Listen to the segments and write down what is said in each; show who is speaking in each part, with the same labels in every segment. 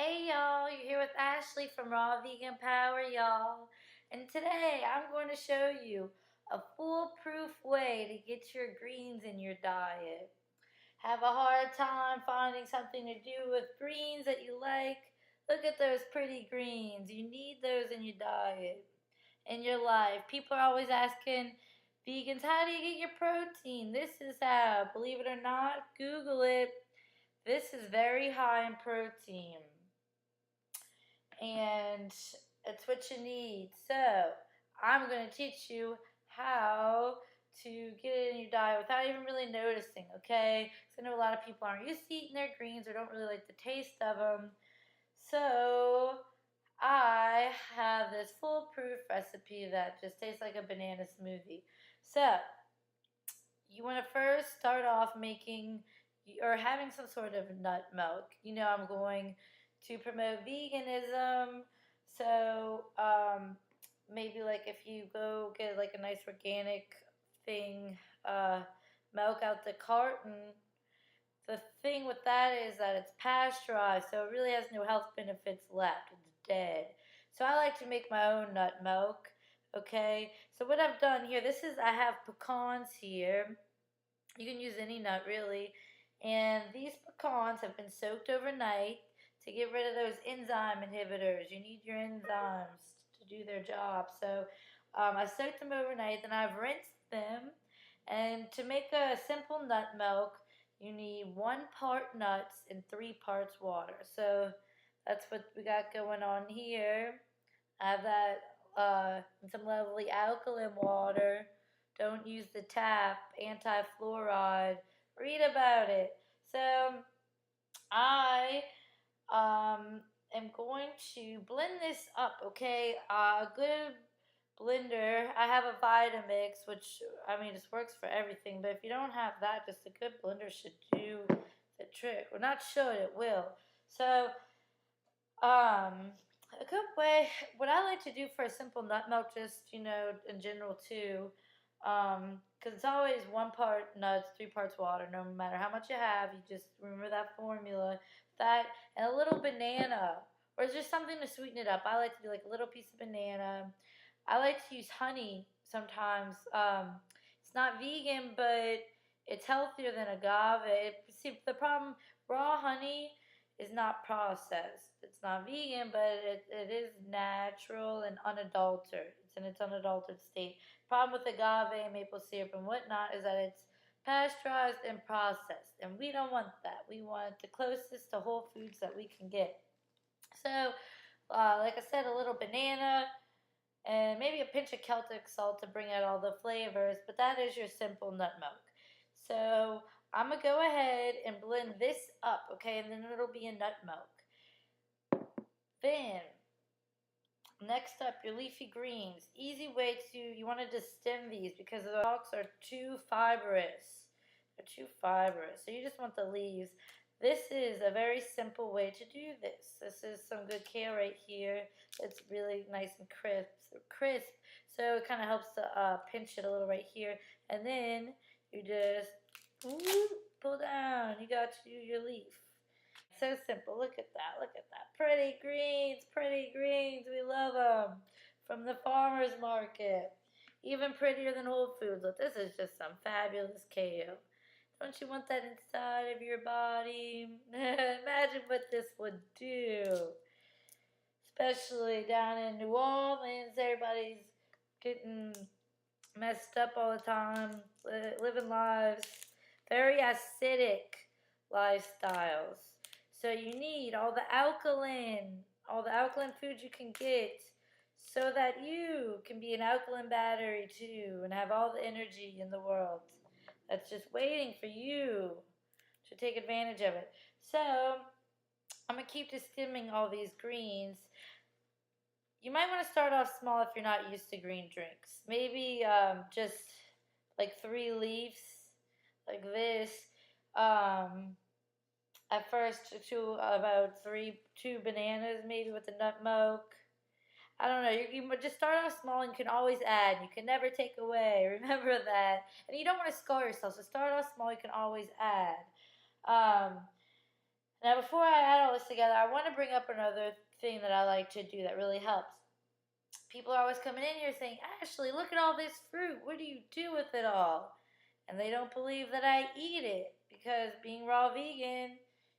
Speaker 1: Hey y'all, you're here with Ashley from Raw Vegan Power, y'all. And today I'm going to show you a foolproof way to get your greens in your diet. Have a hard time finding something to do with greens that you like? Look at those pretty greens. You need those in your diet, in your life. People are always asking vegans, how do you get your protein? This is how. Believe it or not, Google it. This is very high in protein, and it's what you need. So I'm going to teach you how to get it in your diet without even really noticing, okay? Because I know a lot of people aren't used to eating their greens or don't really like the taste of them. So I have this foolproof recipe that just tastes like a banana smoothie. So you want to first start off making or having some sort of nut milk. You know, I'm going to promote veganism, so maybe like if you go get like a nice organic thing, milk out the carton. The thing with that is that it's pasteurized, so it really has no health benefits left. It's dead. So I like to make my own nut milk. Okay, so what I've done here, I have pecans here. You can use any nut really. And these pecans have been soaked overnight to get rid of those enzyme inhibitors. You need your enzymes to do their job. So I soaked them overnight, then I've rinsed them. And to make a simple nut milk, you need 1 part nuts and 3 parts water. So that's what we got going on here. I have that some lovely alkaline water. Don't use the tap, anti-fluoride. Read about it. So I am going to blend this up, okay? A good blender. I have a Vitamix, which, I mean, this works for everything. But if you don't have that, just a good blender should do the trick. Well, not should, it will. So a good way, what I like to do for a simple nut milk, just, you know, in general too, because it's always 1 part nuts, 3 parts water, no matter how much you have, you just remember that formula, that, and a little banana, or just something to sweeten it up. I like to do like a little piece of banana. I like to use honey sometimes. It's not vegan, but it's healthier than agave. See, the problem, raw honey is not processed. It's not vegan, but it is natural and unadulterated. It's in its unadulterated state. Problem with agave and maple syrup and whatnot is that it's pasteurized and processed, and we don't want that. We want the closest to whole foods that we can get. So, like I said, a little banana and maybe a pinch of Celtic salt to bring out all the flavors, but that is your simple nut milk. So I'm going to go ahead and blend this up, okay, and then it'll be a nut milk. Then, next up, your leafy greens. Easy way to, you want to destem these because the stalks are too fibrous. They're too fibrous, so you just want the leaves. This is a very simple way to do this. This is some good kale right here. It's really nice and crisp. So it kind of helps to pinch it a little right here. And then you just pull down. You got your leaf. So simple. Look at that. Look at that. Pretty greens. Pretty greens. We love them. From the farmer's market. Even prettier than Whole Foods. Look, this is just some fabulous kale. Don't you want that inside of your body? Imagine what this would do. Especially down in New Orleans, everybody's getting messed up all the time, living lives, very acidic lifestyles. So you need all the alkaline foods you can get so that you can be an alkaline battery too and have all the energy in the world that's just waiting for you to take advantage of it. So I'm going to keep distemming all these greens. You might want to start off small if you're not used to green drinks. Maybe just like 3 leaves like this. At first, about 2 bananas maybe with the nut milk. I don't know. You just start off small and you can always add. You can never take away. Remember that. And you don't want to scar yourself. So start off small. You can always add. Now, before I add all this together, I want to bring up another thing that I like to do that really helps. People are always coming in here saying, Ashly, look at all this fruit. What do you do with it all? And they don't believe that I eat it because being raw vegan,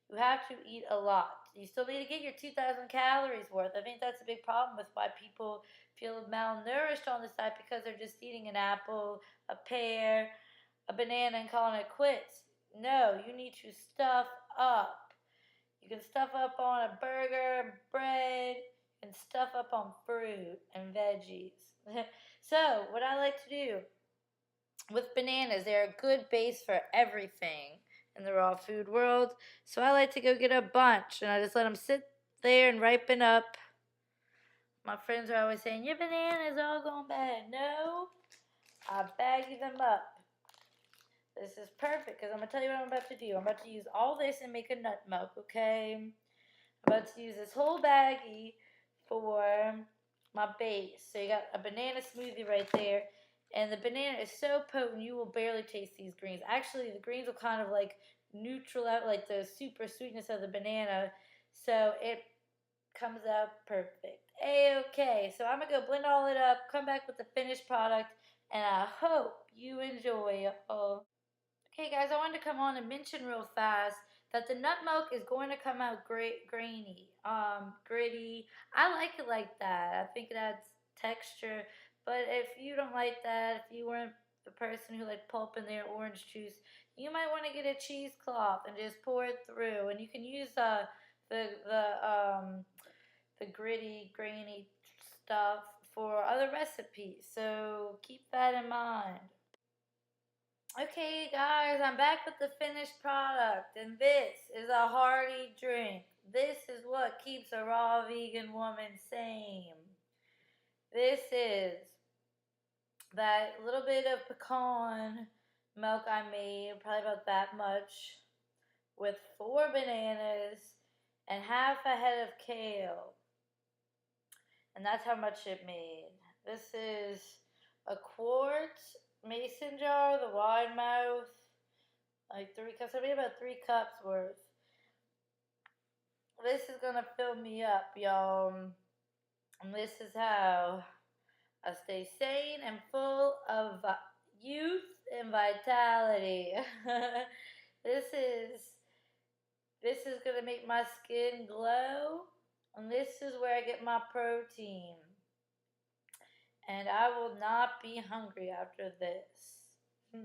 Speaker 1: you have to eat a lot. You still need to get your 2,000 calories worth. I think that's a big problem with why people feel malnourished on this diet because they're just eating an apple, a pear, a banana, and calling it quits. No, you need to stuff up. You can stuff up on a burger, bread, and stuff up on fruit and veggies. So, what I like to do with bananas, they're a good base for everything in the raw food world. So, I like to go get a bunch and I just let them sit there and ripen up. My friends are always saying, your bananas all gone bad. No, I bag them up. This is perfect because I'm going to tell you what I'm about to do. I'm about to use all this and make a nut milk, okay? I'm about to use this whole baggie for my base. So you got a banana smoothie right there. And the banana is so potent you will barely taste these greens. Actually, the greens will kind of like neutral out like the super sweetness of the banana. So it comes out perfect. A-okay. So I'm going to go blend all it up, come back with the finished product, and I hope you enjoy it all. Okay, guys, I wanted to come on and mention real fast that the nut milk is going to come out grainy, gritty. I like it like that. I think it adds texture. But if you don't like that, if you weren't the person who liked pulp in their orange juice, you might want to get a cheesecloth and just pour it through. And you can use the the um the gritty, grainy stuff for other recipes. So keep that in mind. Okay, guys, I'm back with the finished product, and this is a hearty drink. This is what keeps a raw vegan woman sane. This is that little bit of pecan milk I made, probably about that much, with 4 bananas and half a head of kale. And that's how much it made. This is a quart mason jar, the wide mouth. Like 3 cups. I made about 3 cups worth. This is gonna fill me up, y'all. And this is how I stay sane and full of youth and vitality. this is this is gonna make my skin glow, and this is where I get my protein. And I will not be hungry after this.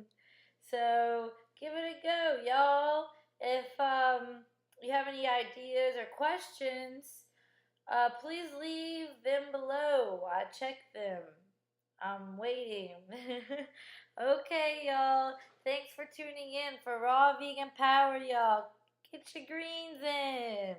Speaker 1: So give it a go, y'all. If you have any ideas or questions, please leave them below. I check them. I'm waiting. Okay, y'all. Thanks for tuning in for Raw Vegan Power, y'all. Get your greens in.